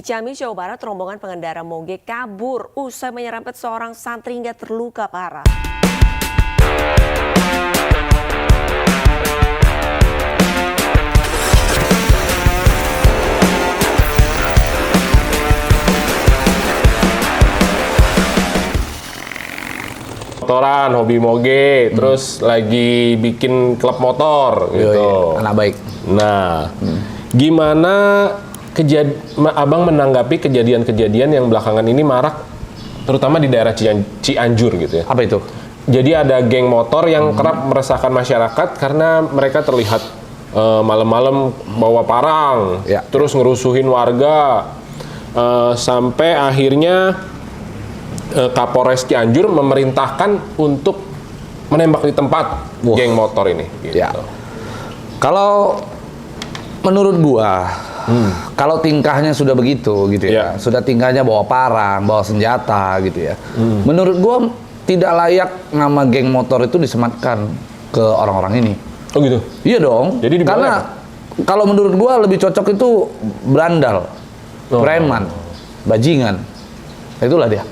Ciamis, Jawa Barat, rombongan pengendara moge kabur usai menyerempet seorang santri hingga terluka parah. Motoran, hobi moge, terus lagi bikin klub motor gitu. Anak baik. Nah, gimana Abang menanggapi kejadian-kejadian yang belakangan ini marak, terutama di daerah Cianjur gitu ya? Apa itu? Jadi ada geng motor yang kerap meresahkan masyarakat karena mereka terlihat malam-malam bawa parang, terus ngerusuhin warga, sampai akhirnya Kapolres Cianjur memerintahkan untuk menembak di tempat geng motor ini. Gitu. Ya. Kalau menurut gua, kalau tingkahnya sudah begitu gitu ya, sudah tingkahnya bawa parang, bawa senjata gitu ya. Menurut gua tidak layak nama geng motor itu disematkan ke orang-orang ini. Oh gitu? Iya dong. Jadi karena kalau menurut gua lebih cocok itu berandal, preman, bajingan. Itulah dia.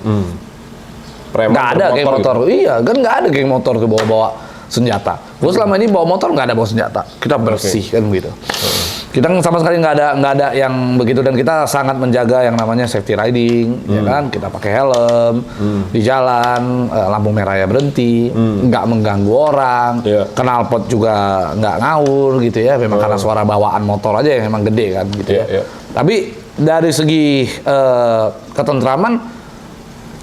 Nggak ada geng motor. Gitu? Iya, kan nggak ada geng motor tuh bawa-bawa senjata. Gue selama ini bawa motor nggak ada bawa senjata. Kita bersih kan begitu. Kita sama sekali nggak ada yang begitu, dan kita sangat menjaga yang namanya safety riding, ya kan? Kita pakai helm di jalan, lampu merah ya berhenti, nggak mengganggu orang, knalpot juga nggak ngawur gitu ya. Memang karena suara bawaan motor aja yang memang gede kan gitu ya. Tapi dari segi ketentraman,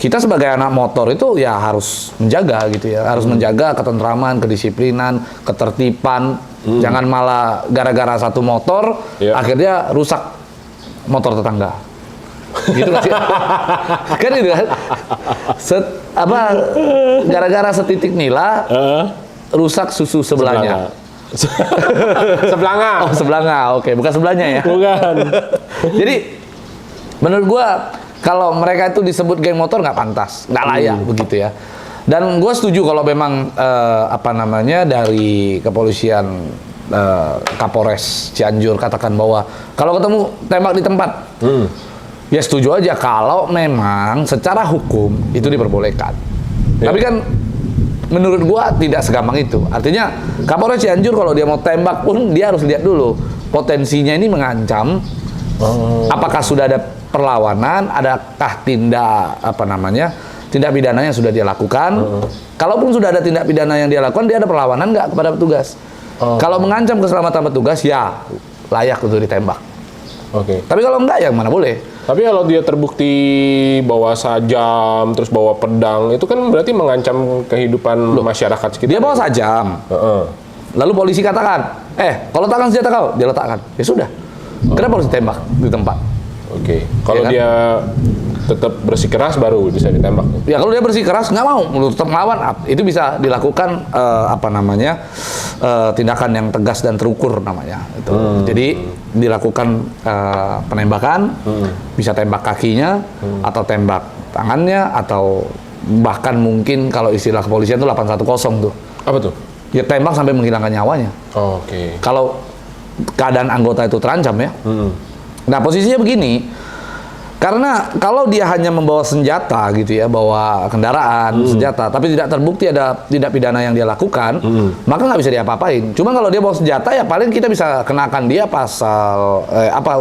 kita sebagai anak motor itu ya harus menjaga gitu ya, harus menjaga ketentraman, kedisiplinan, ketertiban. Jangan malah gara-gara satu motor akhirnya rusak motor tetangga. Gitu kan sih? Kan itu kan? Gara-gara setitik nila rusak susu sebelahnya. Sebelanga. Oh, sebelanga. Oke, bukan sebelahnya ya. Bukan. Jadi menurut gua kalau mereka itu disebut geng motor nggak pantas, nggak layak begitu ya. Dan gue setuju kalau memang dari kepolisian Kapolres Cianjur katakan bahwa kalau ketemu tembak di tempat, ya setuju aja kalau memang secara hukum itu diperbolehkan. Tapi kan menurut gue tidak segampang itu. Artinya Kapolres Cianjur kalau dia mau tembak pun dia harus lihat dulu potensinya ini mengancam. Apakah sudah ada perlawanan, adakah tindak pidana yang sudah dia lakukan? Kalaupun sudah ada tindak pidana yang dia lakukan, dia ada perlawanan nggak kepada petugas? Kalau mengancam keselamatan petugas, ya layak untuk ditembak. Tapi kalau enggak, ya mana boleh. Tapi kalau dia terbukti bawa sajam, terus bawa pedang, itu kan berarti mengancam kehidupan masyarakat sekitar. Dia bawa sajam. Lalu polisi katakan, kalau letakkan senjata kau, dia letakkan. Ya sudah. Kenapa harus ditembak di tempat? Kalau dia tetap bersikeras baru bisa ditembak. Ya kalau dia bersikeras nggak mau, tetap melawan, itu bisa dilakukan tindakan yang tegas dan terukur namanya. Jadi dilakukan penembakan, bisa tembak kakinya, atau tembak tangannya, atau bahkan mungkin kalau istilah kepolisian itu 810 tuh. Apa tuh? Ya tembak sampai menghilangkan nyawanya. Kalau keadaan anggota itu terancam ya. Nah posisinya begini, karena kalau dia hanya membawa senjata gitu ya, bawa kendaraan, senjata, tapi tidak terbukti ada tindak pidana yang dia lakukan, maka nggak bisa diapa-apain. Cuma kalau dia bawa senjata ya paling kita bisa kenakan dia pasal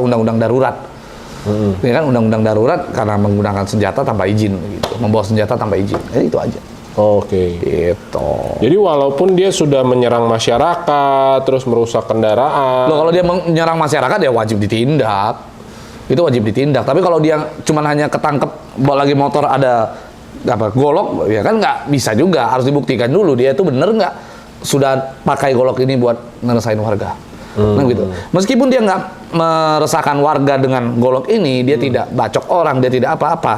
undang-undang darurat. Ya kan, undang-undang darurat karena menggunakan senjata tanpa izin gitu, membawa senjata tanpa izin. Itu aja. Gitu. Jadi walaupun dia sudah menyerang masyarakat, terus merusak kendaraan. Kalau dia menyerang masyarakat ya wajib ditindak. Itu wajib ditindak. Tapi kalau dia cuma hanya ketangkep bawa lagi motor ada golok, ya kan nggak bisa juga. Harus dibuktikan dulu dia itu bener nggak sudah pakai golok ini buat ngerasain warga. Nah gitu. Meskipun dia nggak meresahkan warga dengan golok ini, dia tidak bacok orang, dia tidak apa-apa.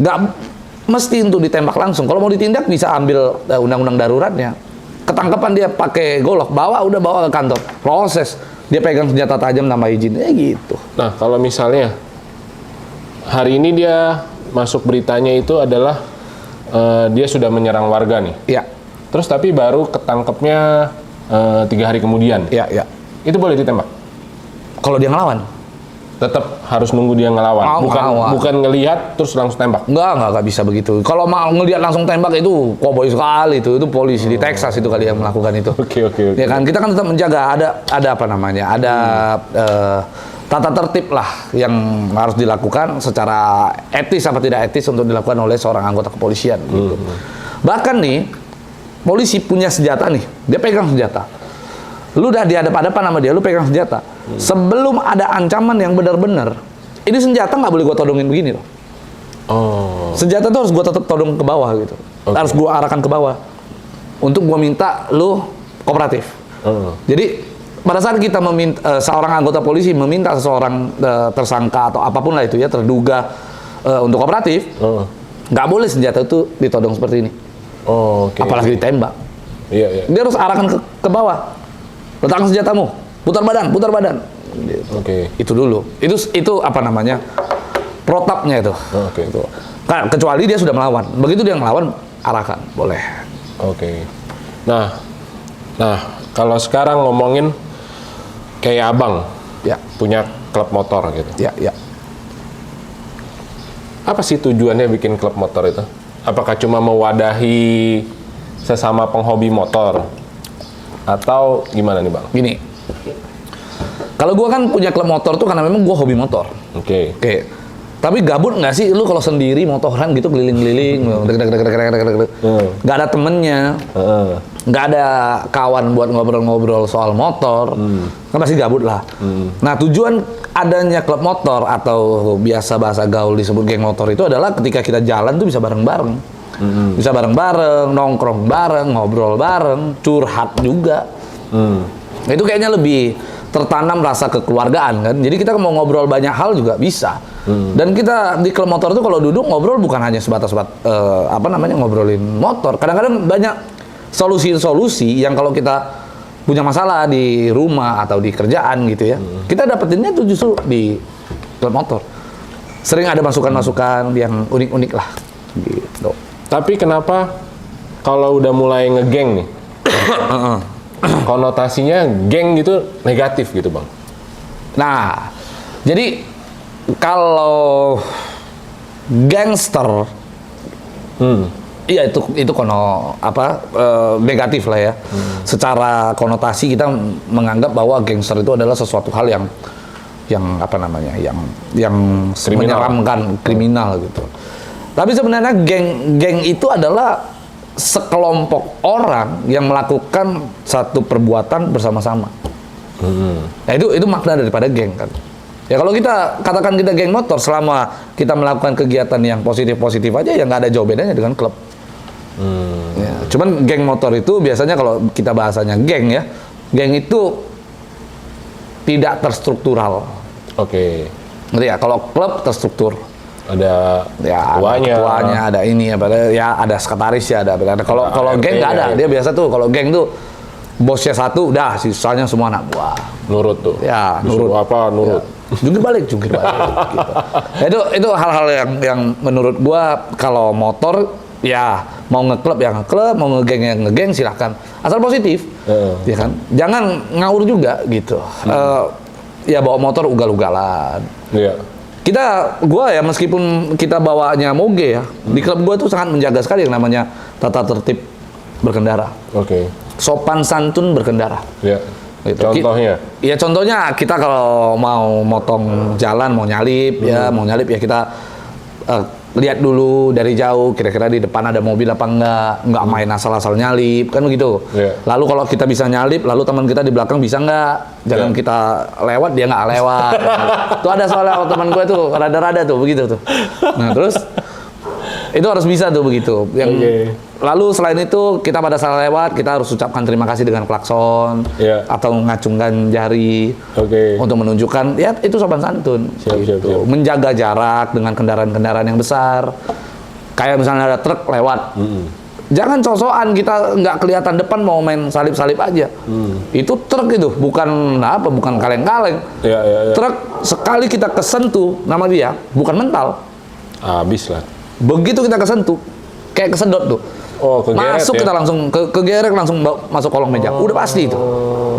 Nggak mesti untuk ditembak langsung. Kalau mau ditindak bisa ambil undang-undang daruratnya. Ketangkepan dia pakai golok, bawa ke kantor. Proses. Dia pegang senjata tajam tanpa izin. Gitu. Nah, kalau misalnya hari ini dia masuk beritanya itu adalah dia sudah menyerang warga nih. Iya. Terus tapi baru ketangkepnya 3 hari kemudian. Iya. Itu boleh ditembak? Kalau dia ngelawan. Tetap harus nunggu dia ngelawan. Bukan ngelihat terus langsung tembak. Enggak bisa begitu. Kalau mau ngelihat langsung tembak itu koboi sekali itu polisi di Texas itu kali yang melakukan itu. Oke. Ya kan kita kan tetap menjaga ada apa namanya? Ada tata tertib lah yang harus dilakukan secara etis apa tidak etis untuk dilakukan oleh seorang anggota kepolisian gitu. Bahkan nih polisi punya senjata nih, dia pegang senjata. Lu udah dihadap-hadapan sama dia, lu pegang senjata. Sebelum ada ancaman yang benar-benar, ini senjata nggak boleh gua todongin begini loh. Oh. Senjata tuh harus gua tetap todong ke bawah gitu. Harus gua arahkan ke bawah. Untuk gua minta lu kooperatif. Jadi pada saat kita meminta seorang anggota polisi meminta seseorang tersangka atau apapun lah itu ya terduga untuk kooperatif, nggak boleh senjata itu ditodong seperti ini. Apalagi ditembak. Iya. Dia harus arahkan ke bawah. Letakkan senjatamu, putar badan. Gitu. Itu dulu. Itu apa namanya? Protapnya itu. Gitu. Kecuali dia sudah melawan. Begitu dia melawan, arahkan, boleh. Nah, kalau sekarang ngomongin kayak abang, punya klub motor gitu. Ya. Apa sih tujuannya bikin klub motor itu? Apakah cuma mewadahi sesama penghobi motor? Atau gimana nih bang? Gini, kalau gue kan punya klub motor tuh karena memang gue hobi motor. Oke. Tapi gabut nggak sih lu kalau sendiri motoran gitu keliling-keliling, nggak ada temennya, nggak ada kawan buat ngobrol-ngobrol soal motor, kan pasti gabut lah. Nah tujuan adanya klub motor atau biasa bahasa gaul disebut geng motor itu adalah ketika kita jalan tuh bisa bareng-bareng. Bisa bareng-bareng, nongkrong bareng, ngobrol bareng, curhat juga. Itu kayaknya lebih tertanam rasa kekeluargaan kan. Jadi kita mau ngobrol banyak hal juga bisa. Dan kita di klub motor itu kalau duduk ngobrol bukan hanya sebatas ngobrolin motor. Kadang-kadang banyak solusi-solusi yang kalau kita punya masalah di rumah atau di kerjaan gitu ya, kita dapetinnya itu justru di klub motor. Sering ada masukan-masukan yang unik-unik lah. Gitu. Tapi kenapa kalau udah mulai ngegeng nih, konotasinya geng gitu negatif gitu bang? Nah, jadi kalau gangster, iya itu negatif lah ya. Secara konotasi kita menganggap bahwa gangster itu adalah sesuatu hal yang menyeramkan, kriminal gitu. Tapi sebenarnya geng itu adalah sekelompok orang yang melakukan satu perbuatan bersama-sama. Nah itu makna daripada geng kan. Ya kalau kita katakan kita geng motor selama kita melakukan kegiatan yang positif-positif aja ya nggak ada jauh bedanya dengan klub. Ya, cuman geng motor itu biasanya kalau kita bahasanya geng ya, geng itu tidak terstruktural. Ngerti ya? Kalau klub terstruktur. Ada ketuanya, ada ini, ada sekretaris ya, ada. Kalau geng nggak ada, dia biasa tuh kalau geng tuh bosnya satu, udah sisanya semua anak buah. Nurut tuh. Ya, nurut. Nurut. Ya. Jungkir balik gitu. Itu hal-hal yang menurut gua kalau motor ya mau ngeklub ya ngeklub, mau ngegeng ya ngegeng silahkan. Asal positif, ya kan. Jangan ngawur juga gitu. Ya bawa motor ugal-ugalan. Gua ya meskipun kita bawanya moge ya, di klub gua tuh sangat menjaga sekali yang namanya tata tertib berkendara. Sopan santun berkendara. Gitu. Contohnya? Contohnya kita kalau mau motong jalan, mau nyalip ya kita lihat dulu dari jauh kira-kira di depan ada mobil apa enggak main asal-asal nyalip kan begitu. Lalu kalau kita bisa nyalip, lalu teman kita di belakang bisa enggak, jangan kita lewat dia nggak lewat. Tuh ada soalnya teman gue tuh rada-rada tuh begitu tuh. Nah terus itu harus bisa tuh begitu. Lalu selain itu kita pada saat lewat kita harus ucapkan terima kasih dengan klakson atau ngacungkan jari untuk menunjukkan ya itu sopan santun. Siap. Menjaga jarak dengan kendaraan-kendaraan yang besar. Kayak misalnya ada truk lewat. Jangan cosokan kita nggak kelihatan depan mau main salip-salip aja. Itu truk itu bukan kaleng-kaleng. Truk sekali kita kesentuh nama dia bukan mental. Habis lah. Begitu kita kesentuh kayak kesedot tuh. Masuk kita langsung kegerek langsung masuk kolong meja. Udah pasti itu.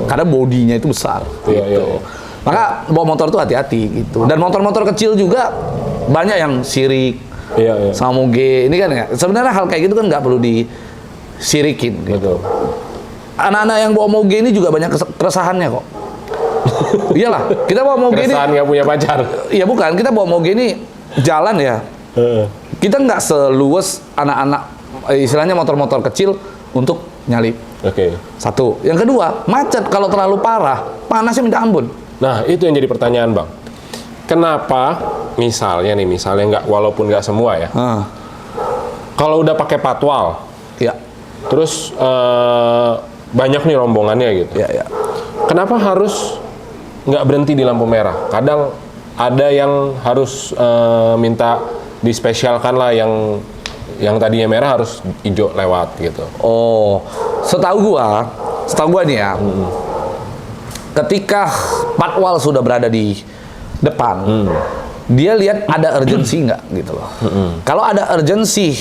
Karena bodinya itu besar. Gitu. Maka bawa motor tuh hati-hati gitu. Dan motor-motor kecil juga banyak yang sirik Iya. sama moge. Ini kan ya, sebenarnya hal kayak gitu kan nggak perlu disirikin. Gitu. Betul. Anak-anak yang bawa moge ini juga banyak keresahannya kok. Iyalah, kita bawa moge ini. Keresahan nggak punya pacar. Iya bukan, kita bawa moge ini jalan ya. Kita nggak seluas anak-anak istilahnya motor-motor kecil untuk nyalip. Oke. Satu. Yang kedua, macet kalau terlalu parah, panasnya minta ampun. Nah, itu yang jadi pertanyaan, Bang. Kenapa misalnya nggak, walaupun nggak semua ya, kalau udah pakai patwal, Ya, terus banyak nih rombongannya gitu, ya. kenapa harus nggak berhenti di lampu merah? Kadang ada yang harus minta dispesialkan lah, yang tadinya merah harus hijau lewat gitu. Oh, setahu gua nih ya, ketika patwal sudah berada di depan, dia lihat ada urgensi nggak gitu loh. Kalau ada urgensi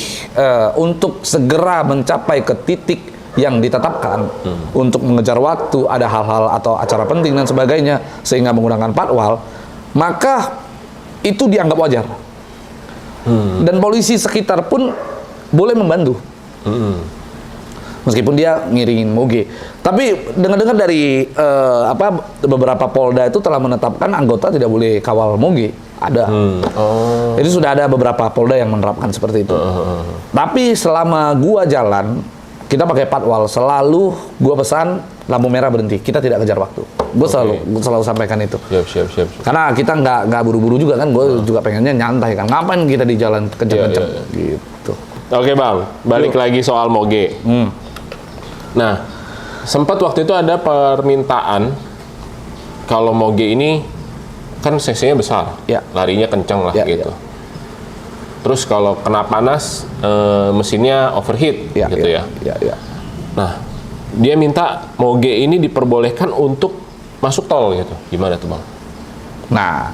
untuk segera mencapai ke titik yang ditetapkan untuk mengejar waktu, ada hal-hal atau acara penting dan sebagainya sehingga menggunakan patwal, maka itu dianggap wajar. Dan polisi sekitar pun boleh membantu. Meskipun dia ngiringin moge. Tapi dengar-dengar dari beberapa polda itu telah menetapkan anggota tidak boleh kawal moge. Ada. Jadi sudah ada beberapa polda yang menerapkan seperti itu. Tapi selama gua jalan, kita pakai patwal, selalu gua pesan lampu merah berhenti. Kita tidak kejar waktu. Gua selalu sampaikan itu. Siap. Karena kita nggak buru-buru juga kan. Gua juga pengennya nyantai kan. Ngapain kita di jalan kenceng-kenceng gitu. Oke, Bang, balik lagi soal moge. Nah, sempat waktu itu ada permintaan kalau moge ini kan cc-nya besar, Ya. larinya kencang lah Ya, gitu. Terus kalau kena panas, mesinnya overheat gitu ya. Ya. Nah, dia minta moge ini diperbolehkan untuk masuk tol gitu. Gimana tuh, Bang? Nah,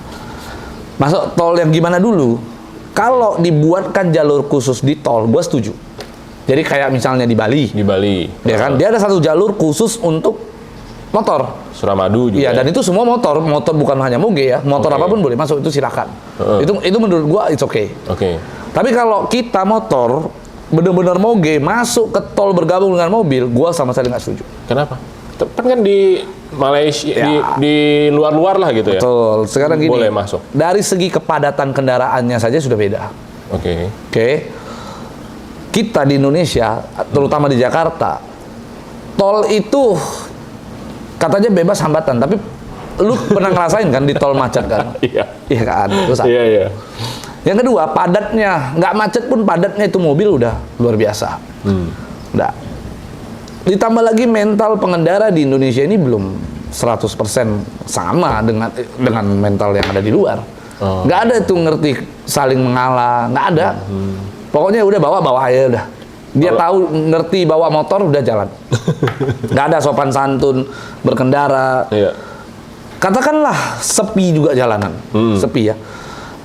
masuk tol yang gimana dulu? Kalau dibuatkan jalur khusus di tol, gue setuju. Jadi kayak misalnya di Bali, ya kan? Dia ada satu jalur khusus untuk motor. Suramadu juga. Iya, dan itu semua motor bukan hanya moge ya, motor apapun boleh masuk, itu silakan. Itu menurut gua it's okay. Oke. Tapi kalau kita motor bener-bener moge masuk ke tol bergabung dengan mobil, gua sama sekali nggak setuju. Kenapa? Kan di Malaysia, di luar-luar lah gitu ya. Betul. Sekarang gini, boleh masuk. dari segi kepadatan kendaraannya saja sudah beda. Oke. Kita di Indonesia, terutama di Jakarta, tol itu katanya bebas hambatan, tapi lu pernah ngerasain kan di tol macet kan? Iya. Iya kan? Iya. Yang kedua, padatnya, nggak macet pun padatnya itu mobil udah luar biasa. Udah. Ditambah lagi mental pengendara di Indonesia ini belum 100% sama dengan mental yang ada di luar. Nggak ada itu ngerti saling mengalah, nggak ada. Pokoknya udah bawa aja udah. Dia tahu ngerti bawa motor udah jalan. Nggak ada sopan santun berkendara. Iya. Katakanlah sepi juga jalanan, sepi ya.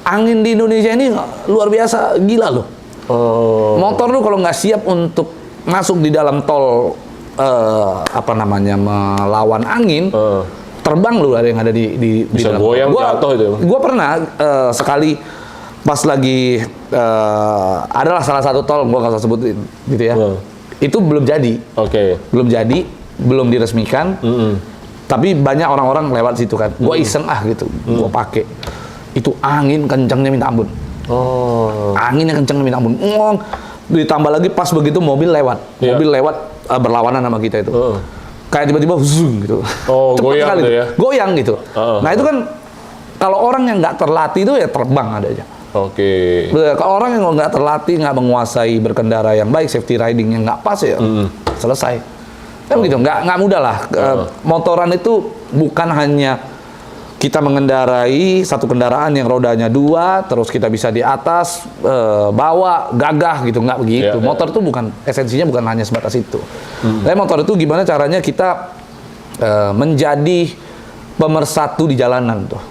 Angin di Indonesia ini luar biasa gila loh. Motor lu kalau nggak siap untuk masuk di dalam tol melawan angin, terbang lu dari yang ada di Bisa dalam. goyang jatuh itu. Gua pernah sekali pas lagi adalah salah satu tol, gua nggak usah sebutin gitu ya. Itu belum jadi. Belum jadi, belum diresmikan. Tapi banyak orang-orang lewat situ kan. Gua iseng gitu, gua pakai. Itu angin kencangnya minta ampun. Anginnya kencangnya minta ampun. Ditambah lagi pas begitu mobil lewat. Mobil lewat berlawanan sama kita itu. Kayak tiba-tiba zoom gitu. Cepet Goyang sekali tuh ya. Goyang gitu. Nah itu kan kalau orang yang nggak terlatih itu ya terbang ada aja. Kalau orang yang nggak terlatih, nggak menguasai berkendara yang baik, safety riding yang nggak pas ya selesai. Kan gitu, nggak mudah lah. Motoran itu bukan hanya kita mengendarai satu kendaraan yang rodanya 2, terus kita bisa di atas, bawa, gagah gitu, nggak begitu. Motor tuh bukan, esensinya bukan hanya sebatas itu. Tapi motor itu gimana caranya kita menjadi pemersatu di jalanan tuh.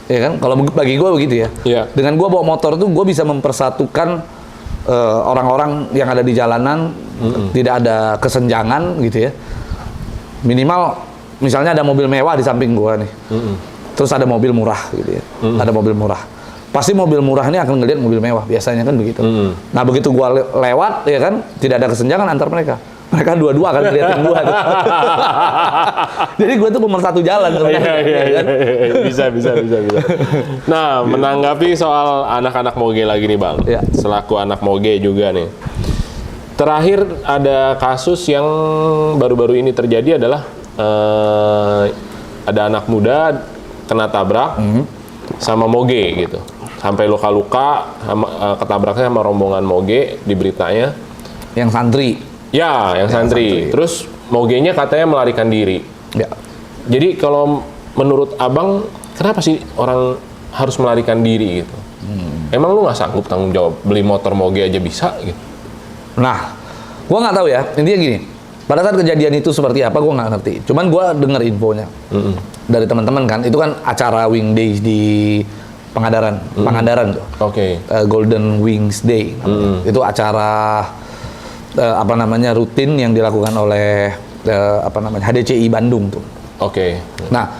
Ya kan, kalau bagi gue begitu ya. Dengan gue bawa motor tuh gue bisa mempersatukan orang-orang yang ada di jalanan, tidak ada kesenjangan gitu ya. Minimal misalnya ada mobil mewah di samping gua nih. Terus ada mobil murah gitu ya. Ada mobil murah. Pasti mobil murah ini akan ngelihat mobil mewah, biasanya kan begitu. Nah, begitu gua lewat ya kan, tidak ada kesenjangan antar mereka. Mereka dua-dua akan ngeliatin gua tuh. Jadi gua tuh pemersatu jalan sebenarnya. Iya. Bisa. Nah, menanggapi soal anak-anak moge lagi nih, Bang. Iya. Selaku anak moge juga nih. Terakhir ada kasus yang baru-baru ini terjadi adalah ada anak muda kena tabrak sama moge gitu. Sampai luka-luka, ketabraknya sama rombongan moge di beritanya. Yang santri. Ya, yang santri. Terus mogenya katanya melarikan diri. Ya. Jadi kalau menurut Abang, kenapa sih orang harus melarikan diri gitu? Emang lu nggak sanggup tanggung jawab beli motor moge aja bisa gitu? Nah, gua nggak tahu ya. Intinya gini, pada saat kejadian itu seperti apa, gua nggak ngerti. Cuman gua dengar infonya dari teman-teman kan. Itu kan acara Wing Days di Pangandaran tuh. Oke. Golden Wings Day. Itu acara rutin yang dilakukan oleh HDCI Bandung tuh. Oke. Nah,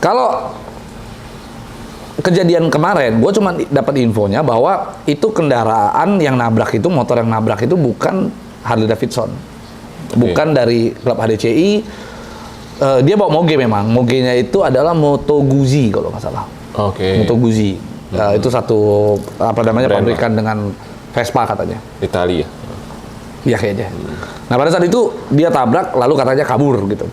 kalau kejadian kemarin, gue cuma dapat infonya bahwa itu kendaraan yang nabrak itu, motor yang nabrak itu bukan Harley Davidson, bukan dari klub HDCI. Dia bawa moge memang, mogenya itu adalah Moto Guzzi kalau nggak salah. Oke. Moto Guzzi, itu satu pabrikan dengan Vespa katanya. Italia. Iya kayaknya. Nah pada saat itu dia tabrak, lalu katanya kabur gitu.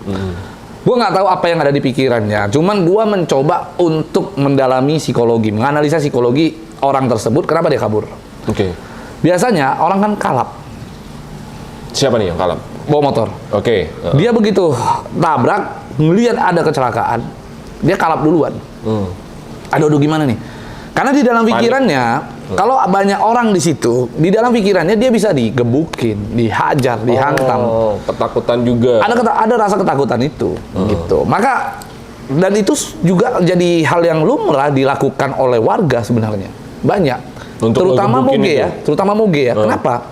Gue nggak tahu apa yang ada di pikirannya. Cuman gue mencoba untuk mendalami psikologi, menganalisa psikologi orang tersebut. Kenapa dia kabur? Oke. Biasanya orang kan kalap. Siapa nih yang kalap? Bawa motor. Oke. Dia begitu tabrak, ngelihat ada kecelakaan, dia kalap duluan. Aduh gimana nih? Karena di dalam pikirannya, kalau banyak orang di situ, di dalam pikirannya dia bisa digebukin, dihajar, dihantam. Oh, ketakutan juga. Ada rasa ketakutan itu, gitu. Maka dan itu juga jadi hal yang lumrah dilakukan oleh warga sebenarnya. Banyak. Untuk terutama moge ya, terutama moge ya. Kenapa?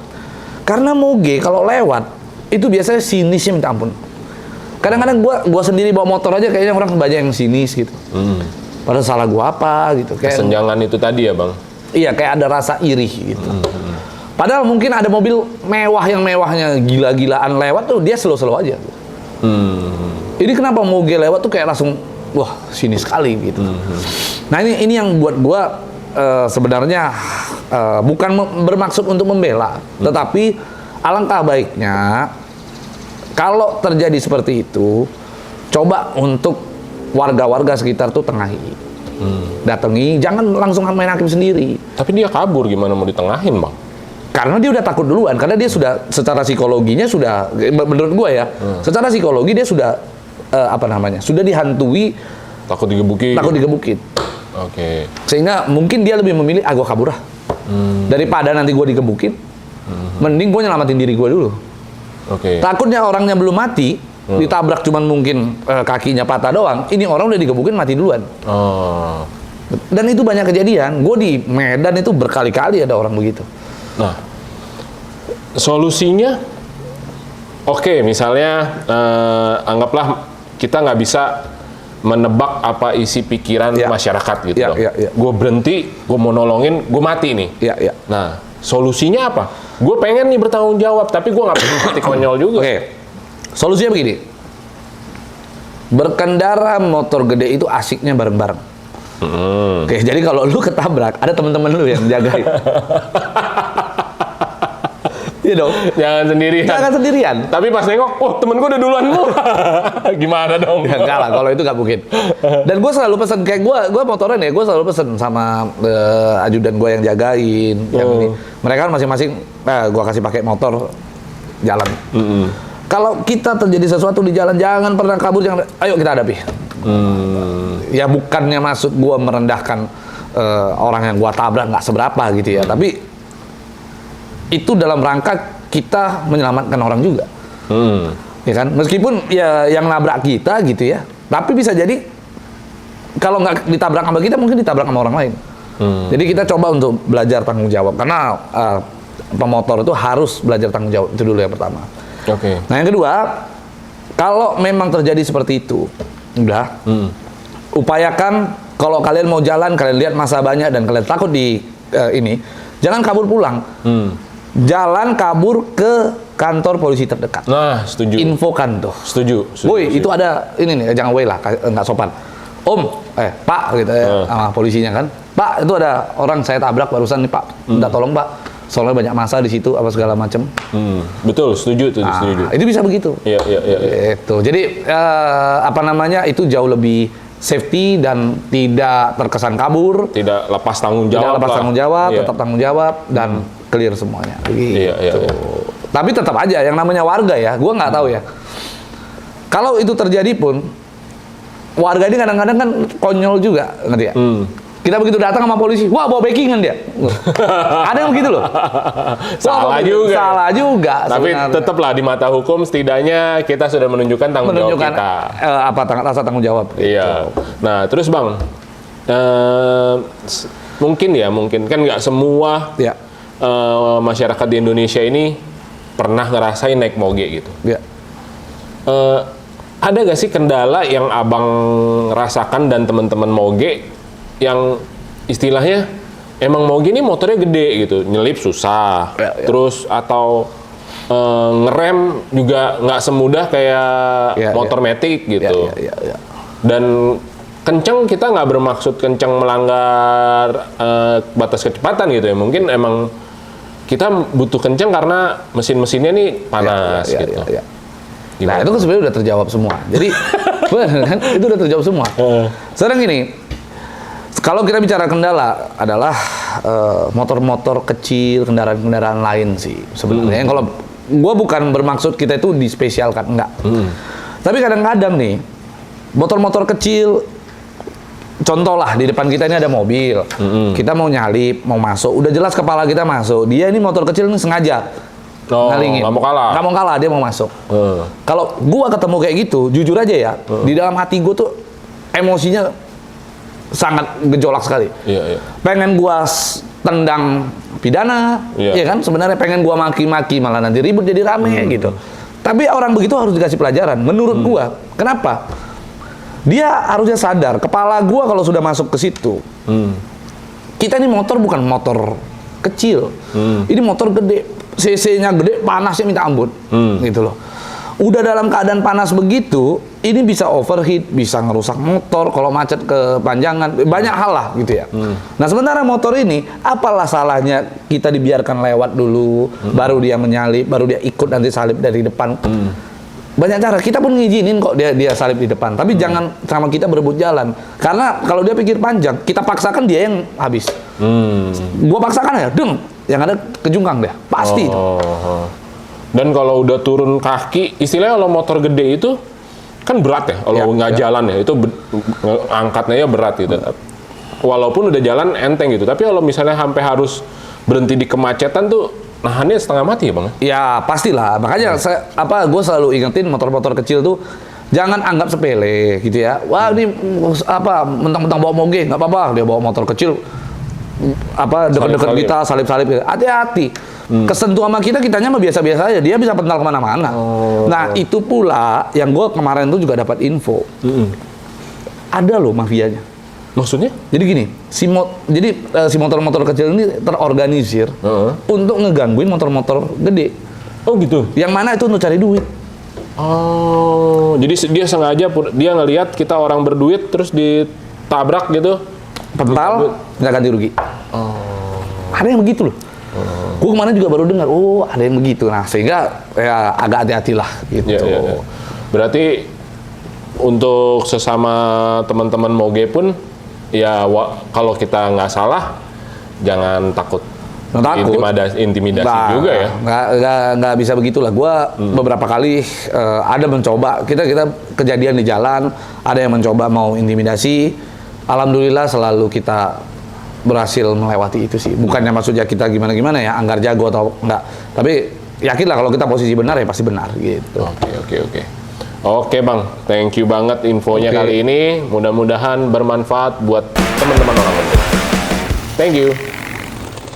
Karena moge kalau lewat itu biasanya sinisnya minta ampun. Kadang-kadang gua sendiri bawa motor aja kayaknya orang banyak yang sinis gitu. Padahal salah gua apa gitu. Kayak kesenjangan itu tadi ya, Bang? Iya, kayak ada rasa iri gitu. Padahal mungkin ada mobil mewah yang mewahnya gila-gilaan lewat tuh dia slow-slow aja. Ini kenapa moge lewat tuh kayak langsung wah sinis sekali gitu. Nah ini yang buat gua sebenarnya bukan bermaksud untuk membela, tetapi alangkah baiknya kalau terjadi seperti itu, coba untuk warga-warga sekitar tuh tengahi, datangi, jangan langsung main hakim sendiri. Tapi dia kabur, gimana mau ditengahin, Bang? Karena dia udah takut duluan, karena dia sudah secara psikologinya sudah, menurut gua ya, secara psikologi dia sudah sudah dihantui, takut digebukin. Oke. Sehingga mungkin dia lebih memilih, gua kabur lah, daripada nanti gua digebukin, mending gua nyelamatin diri gua dulu. Oke. Takutnya orangnya belum mati, ditabrak cuman mungkin kakinya patah doang, ini orang udah digebukin mati duluan. Dan itu banyak kejadian. Gue di Medan itu berkali-kali ada orang begitu. Nah, solusinya oke, misalnya anggaplah kita nggak bisa menebak apa isi pikiran masyarakat gitu. Gue berhenti, gue mau nolongin, gue mati nih. Nah, solusinya apa? Gue pengen nih bertanggung jawab, tapi gue nggak pengen mati konyol juga. Solusinya begini, berkendara motor gede itu asiknya bareng-bareng. Jadi kalau lu ketabrak, ada teman-teman lu yang jagain. Iya dong. Jangan sendirian. Tapi pas nengok, temen gue udah duluan lu. Gimana dong? Ya enggak lah, kalau itu nggak mungkin. Dan gue selalu pesen, kayak gue motoran ya, gue selalu pesen sama ajudan gue yang jagain. Yang ini. Mereka kan masing-masing, gue kasih pakai motor jalan. Kalau kita terjadi sesuatu di jalan, jangan pernah kabur, ayo kita hadapi. Ya bukannya maksud gue merendahkan orang yang gue tabrak, nggak seberapa gitu ya, tapi itu dalam rangka kita menyelamatkan orang juga. Ya kan, meskipun ya yang nabrak kita gitu ya, tapi bisa jadi kalau nggak ditabrak sama kita, mungkin ditabrak sama orang lain. Jadi kita coba untuk belajar tanggung jawab, karena pemotor itu harus belajar tanggung jawab, itu dulu yang pertama. Nah yang kedua, Kalau memang terjadi seperti itu, udah, upayakan kalau kalian mau jalan, kalian lihat masa banyak dan kalian takut di ini, jangan kabur pulang. Jalan kabur ke kantor polisi terdekat. Nah, setuju. Infokan tuh. Setuju. Woi, itu ada ini nih, jangan woi lah, nggak sopan. Pak, gitu ya, sama polisinya kan. Pak, itu ada orang saya tabrak barusan nih Pak. Minta tolong Pak. Soalnya banyak masa di situ apa segala macam. Betul, setuju tuh, setuju. Itu bisa begitu. Iya. Itu. Jadi itu jauh lebih safety dan tidak terkesan kabur. Tidak lepas tanggung jawab. Tidak lepas tanggung jawab, Iya. tetap tanggung jawab dan clear semuanya. Gitu. Iya. Tapi tetap aja yang namanya warga ya, gua nggak tahu ya. Kalau itu terjadi pun, warga ini kadang-kadang kan konyol juga, ngerti ya? Kita begitu datang sama polisi, wah bawa backingan dia. Ada yang begitu loh. Salah juga. Tapi sebenarnya. tetaplah di mata hukum setidaknya kita sudah menunjukkan tanggung jawab kita. Rasa tanggung jawab. Iya. Nah, terus Bang, mungkin kan nggak semua Ya. masyarakat di Indonesia ini pernah ngerasain naik moge gitu. Ya. Ada nggak sih kendala yang Abang rasakan dan teman-teman moge yang istilahnya emang moge ini motornya gede gitu, nyelip susah, Ya. terus atau ngerem juga nggak semudah kayak motor matic gitu. Ya. Dan kenceng kita nggak bermaksud kenceng melanggar batas kecepatan gitu ya. Mungkin emang kita butuh kenceng karena mesin-mesinnya nih panas gitu. Nah, itu kan sebenarnya udah terjawab semua. Jadi, bener kan? Itu udah terjawab semua. Sekarang gini, kalau kita bicara kendala adalah motor-motor kecil, kendaraan-kendaraan lain sih sebenarnya. Kalau gua bukan bermaksud kita itu dispesialkan, enggak. Tapi kadang-kadang nih, motor-motor kecil, contoh lah di depan kita ini ada mobil, kita mau nyalip, mau masuk, udah jelas kepala kita masuk. Dia ini motor kecil ini sengaja ngalingin. Nggak mau kalah. Dia mau masuk. Kalau gua ketemu kayak gitu, jujur aja ya, di dalam hati gua tuh emosinya sangat gejolak sekali. Iya. Pengen gua tendang pidana, ya kan? Sebenarnya pengen gua maki-maki, malah nanti ribut jadi rame gitu. Tapi orang begitu harus dikasih pelajaran. Menurut gua, kenapa? Dia harusnya sadar, kepala gua kalau sudah masuk ke situ, kita ini motor bukan motor kecil, ini motor gede, cc-nya gede, panasnya minta ampun, gitu loh. Udah dalam keadaan panas begitu, ini bisa overheat, bisa ngerusak motor, kalau macet kepanjangan, banyak hal lah gitu ya. Nah sementara motor ini, apalah salahnya kita dibiarkan lewat dulu, baru dia menyalip, baru dia ikut nanti salip dari depan. Banyak cara, kita pun ngizinin kok dia salip di depan, tapi jangan sama kita berebut jalan. Karena kalau dia pikir panjang, kita paksakan dia yang habis. Gua paksakan ya, yang ada kejungkang dia, pasti itu. Dan kalau udah turun kaki, istilahnya kalau motor gede itu kan berat ya, kalau nggak jalan ya, itu angkatnya ya berat gitu. Walaupun udah jalan enteng gitu, tapi kalau misalnya sampai harus berhenti di kemacetan tuh, nahannya setengah mati ya Bang? Ya pastilah, makanya gue selalu ingetin motor-motor kecil tuh jangan anggap sepele gitu ya. Wah ini mentang-mentang bawa moge nggak apa-apa, dia bawa motor kecil deket-deket kita salip-salip gitu. Hati-hati. Kesentuh sama kitanya mah biasa-biasa aja, dia bisa pental kemana-mana. Nah itu pula yang gue kemarin tuh juga dapat info. Ada loh mafianya. Maksudnya? Jadi gini, si motor-motor kecil ini terorganisir untuk ngegangguin motor-motor gede. Oh gitu? Yang mana itu untuk cari duit. Oh, jadi dia sengaja, dia ngelihat kita orang berduit terus ditabrak gitu. Pental, nggak ganti rugi. Ada yang begitu loh. Gue kemarin juga baru dengar, ada yang begitu. Nah, sehingga ya agak hati-hatilah gitu. Ya. Berarti untuk sesama teman-teman moge pun, ya kalau kita nggak salah, jangan takut. Intimidasi juga ya. Nggak bisa begitulah. Gue beberapa kali ada mencoba, kita kejadian di jalan, ada yang mencoba mau intimidasi. Alhamdulillah selalu kita berhasil melewati itu sih. Bukannya maksudnya kita gimana-gimana ya, anggar jago atau enggak. Tapi yakinlah kalau kita posisi benar ya pasti benar gitu. Oke Bang, thank you banget infonya kali ini. Mudah-mudahan bermanfaat buat teman-teman orang penting. Thank you.